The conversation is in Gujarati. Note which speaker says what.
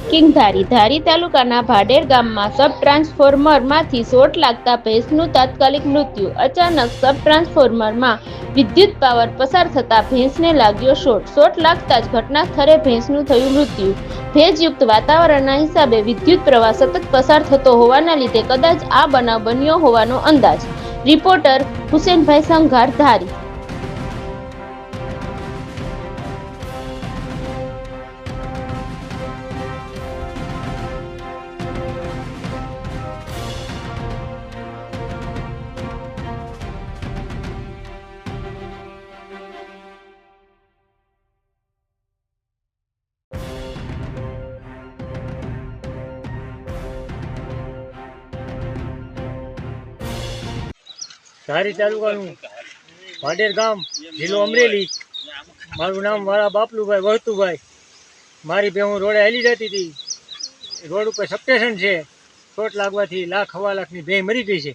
Speaker 1: બ્રેકિંગ ધારી તાલુકાના ભાડેર ગામમાં સબ ટ્રાન્સફોર્મરમાંથી શોર્ટ લાગતા ભેંસનું તાત્કાલિક મૃત્યુ. અચાનક સબ ટ્રાન્સફોર્મરમાં વિદ્યુત પાવર પસાર થતા ભેંસને લાગ્યો શોર્ટ લાગતા જ ઘટના સ્થળે ભેંસનું થયું મૃત્યુ. ભેજયુક્ત વાતાવરણના હિસાબે વિદ્યુત પ્રવાહ સતત પસાર થતો હોવાના લીધે કદાચ આ બનાવ બન્યો હોવાનો અંદાજ. રિપોર્ટર હુસેનભાઈ સંઘાર, ધારી.
Speaker 2: ધારી તાલુકાનું ભાડેર ગામ, જિલ્લો અમરેલી. મારું નામ વાળા બાપલુભાઈ વહતુભાઈ. મારી બે હું રોડે હાલી જતી હતી. રોડ ઉપર સબસ્ટેશન છે. શોર્ટ લાગવાથી 1,00,000 સવા લાખની ભેં મરી ગઈ છે.